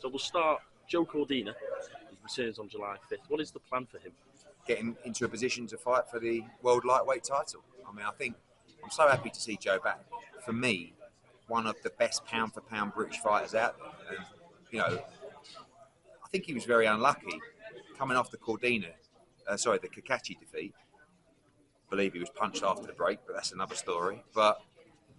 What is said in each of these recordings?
So we'll start. Joe Cordina, he returns on July 5th. What is the plan for him? Getting into a position to fight for the world lightweight title. I mean, I think I'm so happy to see Joe back. For me, one of the best pound-for-pound British fighters out there. And, you know, I think he was very unlucky coming off the the Kakachi defeat. I believe he was punched after the break, but that's another story. But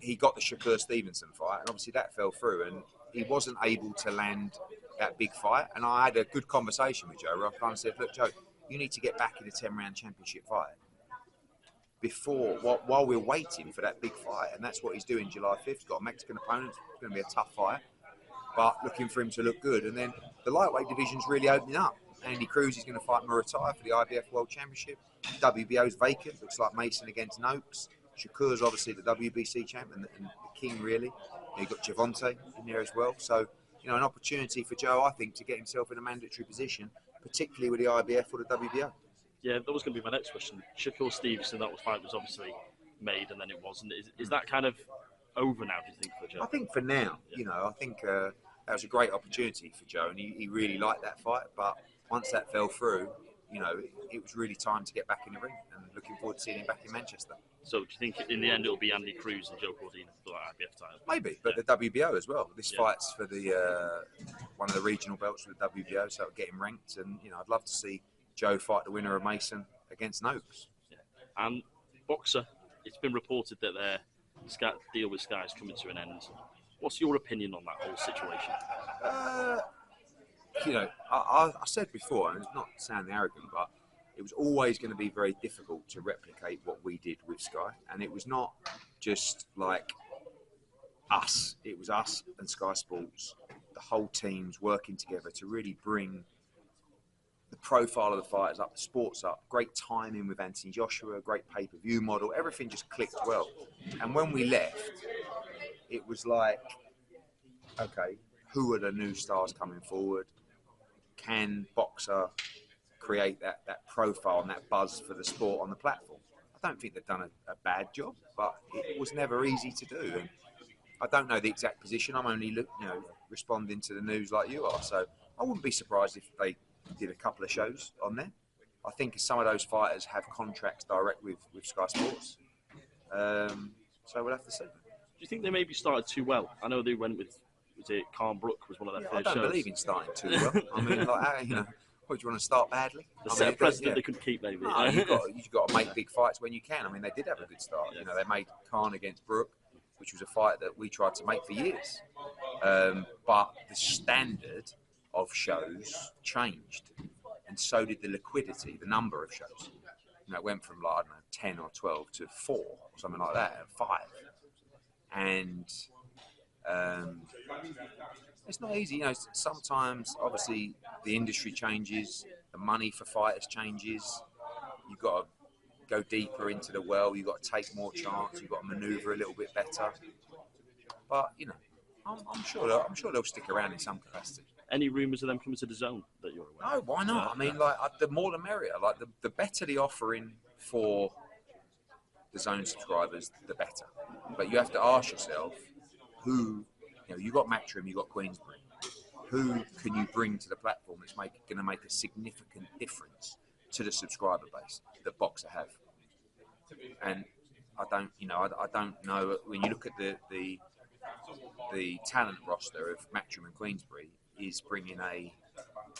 he got the Shakur Stevenson fight, and obviously that fell through, and he wasn't able to land that big fight. And I had a good conversation with Joe where I kind of said, look, Joe, you need to get back in a 10-round championship fight while we're waiting for that big fight. And that's what he's doing July 5th. He's got a Mexican opponent. It's going to be a tough fight, but looking for him to look good. And then the lightweight division's really opening up. Andy Cruz is going to fight Murataya for the IBF World Championship. WBO's vacant. Looks like Mason against Noakes. Shakur's obviously the WBC champ and the king, really. You've got Javante in there as well. So, you know, an opportunity for Joe, I think, to get himself in a mandatory position, particularly with the IBF or the WBO. Yeah, that was going to be my next question. Shakur Stevenson, that fight was obviously made and then it wasn't. Is that kind of over now, do you think, for Joe? I think for now, you know, I think that was a great opportunity for Joe, and he really liked that fight. But once that fell through, you know, it was really time to get back in the ring, and looking forward to seeing him back in Manchester. So do you think in the end it'll be Andy Cruz and Joe Cordina for that IBF title? Maybe, but the WBO as well. This fight's for the one of the regional belts for the WBO, so it'll get him ranked. And, you know, I'd love to see Joe fight the winner of Mason against Noakes. Yeah. And BOXXER, it's been reported that their deal with Sky is coming to an end. What's your opinion on that whole situation? You know, I said before, and it's not sounding arrogant, but it was always going to be very difficult to replicate what we did with Sky. And it was not just like us. It was us and Sky Sports, the whole teams working together to really bring the profile of the fighters up, the sports up. Great timing with Anthony Joshua, great pay-per-view model. Everything just clicked well. And when we left, it was like, okay, who are the new stars coming forward? Can BOXXER create that profile and that buzz for the sport on the platform? I don't think they've done a bad job, but it was never easy to do. And I don't know the exact position. I'm only responding to the news like you are. So I wouldn't be surprised if they did a couple of shows on there. I think some of those fighters have contracts direct with Sky Sports. So we'll have to see. Do you think they maybe started too well? I know they went with, was it Calm Brook was one of their first shows. I don't believe in starting too well. I mean, like, you know, what, do you want to start badly? The precedent they couldn't keep, maybe. No, you've got to make big fights when you can. I mean, they did have a good start. Yeah. You know, they made Khan against Brook, which was a fight that we tried to make for years. But the standard of shows changed, and so did the liquidity, the number of shows. You know, it went from, like, I don't know, 10 or 12 to 4 or something like that, and 5. And it's not easy. You know, sometimes, obviously, the industry changes, the money for fighters changes. You've got to go deeper into the well. You've got to take more chance. You've got to manoeuvre a little bit better. But, you know, I'm sure they'll stick around in some capacity. Any rumours of them coming to DAZN that you're aware of? No, why not? I mean, like, the more the merrier. Like, the better the offering for the DAZN subscribers, the better. But you have to ask yourself, who, you know, you've got Matchroom, you've got Queensbury. Who can you bring to the platform that's going to make a significant difference to the subscriber base that BOXXER have? And I don't know. When you look at the talent roster of Matchroom and Queensbury, is bringing a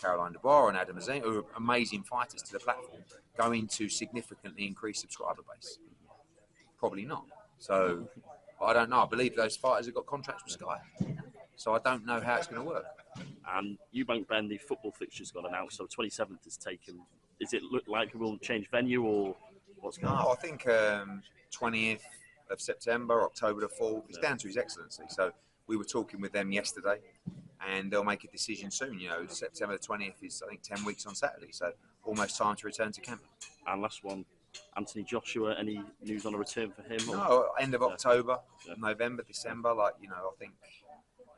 Caroline Dubois and Adam Azine, who are amazing fighters, to the platform, going to significantly increase subscriber base? Probably not. So I don't know. I believe those fighters have got contracts with Sky. So I don't know how it's going to work. And Eubank Jr-Benn, the football fixture's got announced, so 27th is taken. Is it look like we'll change venue, or what's going on? No, I think 20th of September, October the 4th. It's down to His Excellency. So we were talking with them yesterday, and they'll make a decision soon. You know, September the 20th is, I think, 10 weeks on Saturday. So almost time to return to camp. And last one, Anthony Joshua, any news on a return for him? No, end of October, November, December. Like, you know, I think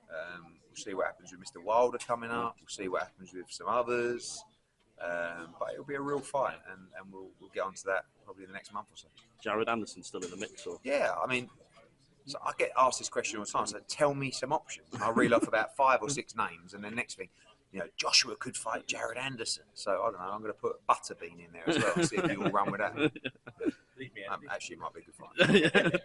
we'll see what happens with Mr. Wilder coming up. We'll see what happens with some others. But it'll be a real fight, and we'll get onto that probably in the next month or so. Jared Anderson still in the mix? Or? Yeah, I mean, So I get asked this question all the time. So tell me some options. And I reel off about 5 or 6 names, and then next thing, you know, Joshua could fight Jared Anderson. So I don't know. I'm going to put Butterbean in there as well. See if you all run with that. Actually, it might be a good fight.